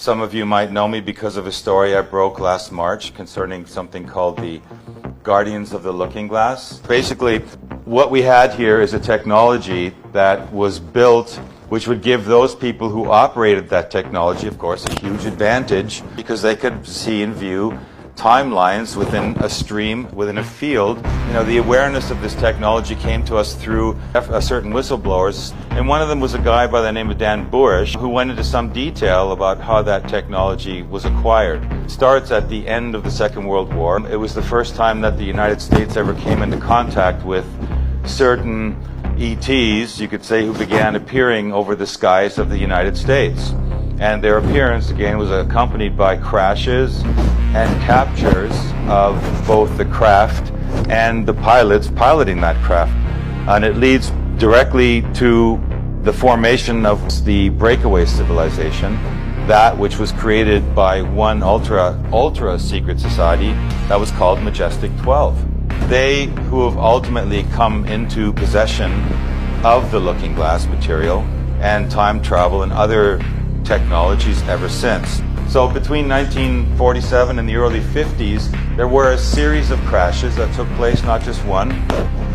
Some of you might know me because of a story I broke last March concerning something called the Guardians of the Looking Glass. Basically, what we had here is a technology that was built which would give those people who operated that technology, of course, a huge advantage because they could see and view timelines within a stream, within a field. You know, the awareness of this technology came to us through a certain whistleblowers, and one of them was a guy by the name of Dan Burish, who went into some detail about how that technology was acquired. It starts at the end of the Second World War. It was the first time that the United States ever came into contact with certain ETs, you could say, who began appearing over the skies of the United States. And their appearance, again, was accompanied by crashes and captures of both the craft and the pilots piloting that craft. And it leads directly to the formation of the breakaway civilization, that which was created by one ultra secret society that was called Majestic 12. They who have ultimately come into possession of the Looking Glass material and time travel and other technologies ever since. So between 1947 and the early 50s, there were a series of crashes that took place, not just one,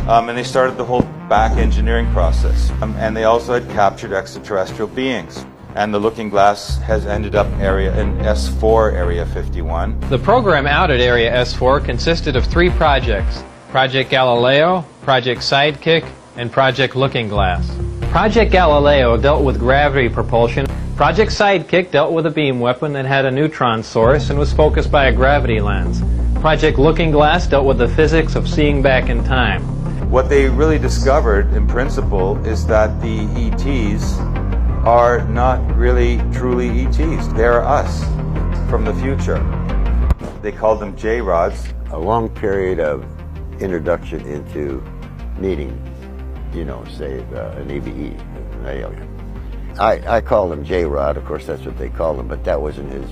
and they started the whole back engineering process. And they also had captured extraterrestrial beings. And the Looking Glass has ended up in S4 Area 51. The program out at Area S4 consisted of 3 projects: Project Galileo, Project Sidekick, and Project Looking Glass. Project Galileo dealt with gravity propulsion. Project Sidekick dealt with a beam weapon that had a neutron source and was focused by a gravity lens. Project Looking Glass dealt with the physics of seeing back in time. What they really discovered, in principle, is that the ETs are not really truly ETs. They're us from the future. They called them J-rods. A long period of introduction into meeting, you know, say an EVE, an alien. I call him J-Rod, of course that's what they call him, but that wasn't his,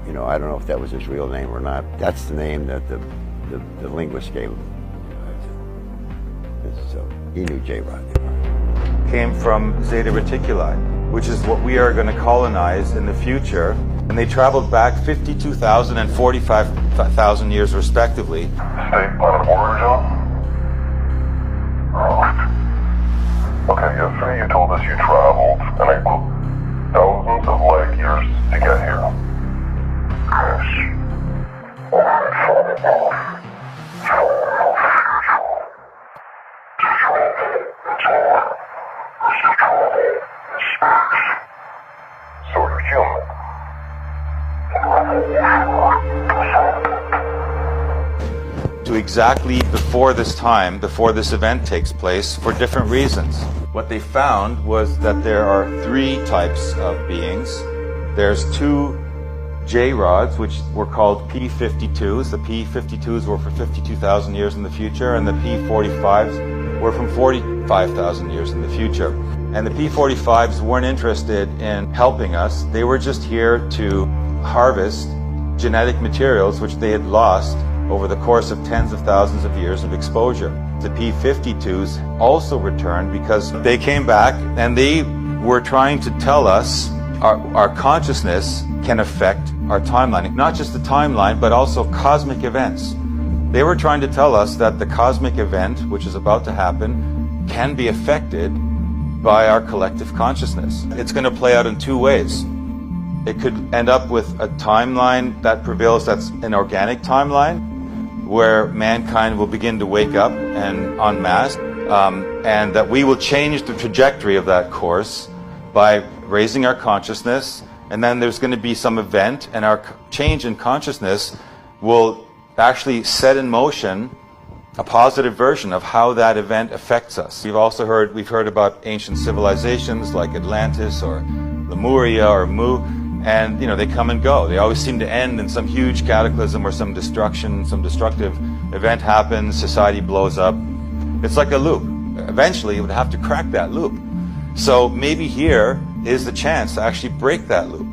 you know, I don't know if that was his real name or not. That's the name that the linguist gave him. So he knew J-Rod. Came from Zeta Reticuli, which is what we are going to colonize in the future. And they traveled back 52,000 and 45,000 years respectively. State planet order, John? Okay, yesterday you told us you traveled, and I quote, thousands of light years to get here. Yes. So you're human. To exactly before this time, before this event takes place, for different reasons. What they found was that there are 3 types of beings. There's 2 J-rods, which were called P-52s. The P-52s were for 52,000 years in the future, and the P-45s were from 45,000 years in the future. And the P-45s weren't interested in helping us. They were just here to harvest genetic materials which they had lost over the course of tens of thousands of years of exposure. The P-52s also returned because they came back and they were trying to tell us our consciousness can affect our timeline. Not just the timeline, but also cosmic events. They were trying to tell us that the cosmic event, which is about to happen, can be affected by our collective consciousness. It's going to play out in 2 ways. It could end up with a timeline that prevails that's an organic timeline, where mankind will begin to wake up and en masse, and that we will change the trajectory of that course by raising our consciousness, and then there's going to be some event, and our change in consciousness will actually set in motion a positive version of how that event affects us. We've heard about ancient civilizations like Atlantis or Lemuria or Mu, and you know, they come and go. They always seem to end in some huge cataclysm or some destruction, some destructive event happens, society blows up. It's like a loop. Eventually, it would have to crack that loop. So maybe here is the chance to actually break that loop.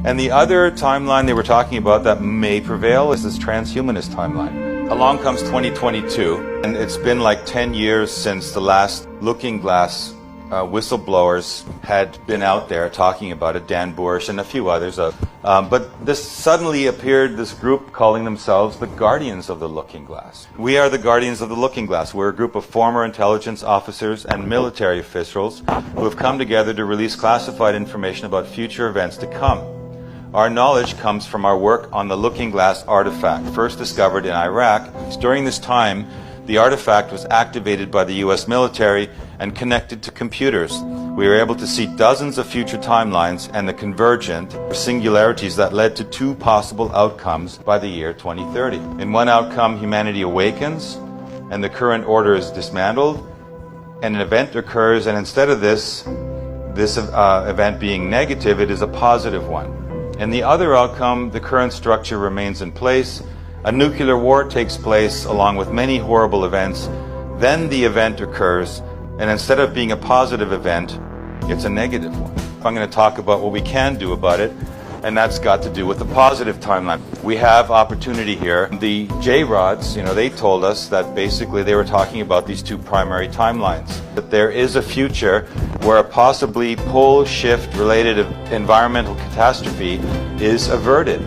And the other timeline they were talking about that may prevail is this transhumanist timeline. Along comes 2022, and it's been like 10 years since the last Looking Glass whistleblowers had been out there talking about it, Dan Bush and a few others. But this suddenly appeared, this group calling themselves the Guardians of the Looking Glass. We are the Guardians of the Looking Glass. We're a group of former intelligence officers and military officials who have come together to release classified information about future events to come. Our knowledge comes from our work on the Looking Glass artifact, first discovered in Iraq. During this time, the artifact was activated by the US military and connected to computers. We were able to see dozens of future timelines and the convergent singularities that led to two possible outcomes by the year 2030. In one outcome, humanity awakens and the current order is dismantled, and an event occurs, and instead of this event being negative, it is a positive one. In the other outcome, the current structure remains in place. A nuclear war takes place along with many horrible events. Then the event occurs, and instead of being a positive event, it's a negative one. I'm going to talk about what we can do about it, and that's got to do with the positive timeline. We have opportunity here. The J-Rods, they told us that basically they were talking about these two primary timelines. That there is a future where a possibly pole shift related environmental catastrophe is averted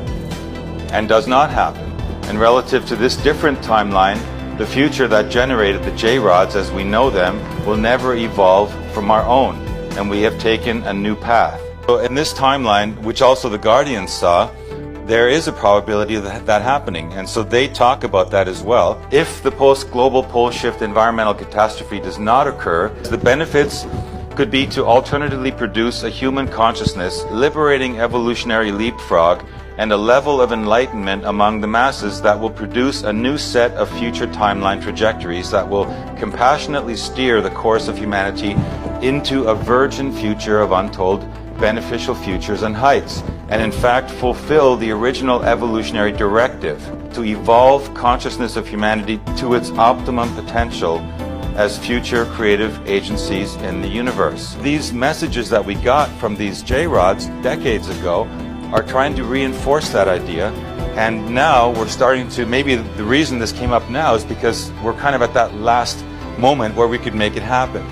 and does not happen. And relative to this different timeline, the future that generated the J-Rods as we know them will never evolve from our own, and we have taken a new path. So in this timeline, which also the Guardians saw, there is a probability of that happening, and so they talk about that as well. If the post-global pole shift environmental catastrophe does not occur, the benefits could be to alternatively produce a human consciousness, liberating evolutionary leapfrog, and a level of enlightenment among the masses that will produce a new set of future timeline trajectories that will compassionately steer the course of humanity into a virgin future of untold beneficial futures and heights, and in fact fulfill the original evolutionary directive to evolve consciousness of humanity to its optimum potential as future creative agencies in the universe. These messages that we got from these J-Rods decades ago are trying to reinforce that idea, and now we're starting to, maybe the reason this came up now is because we're kind of at that last moment where we could make it happen.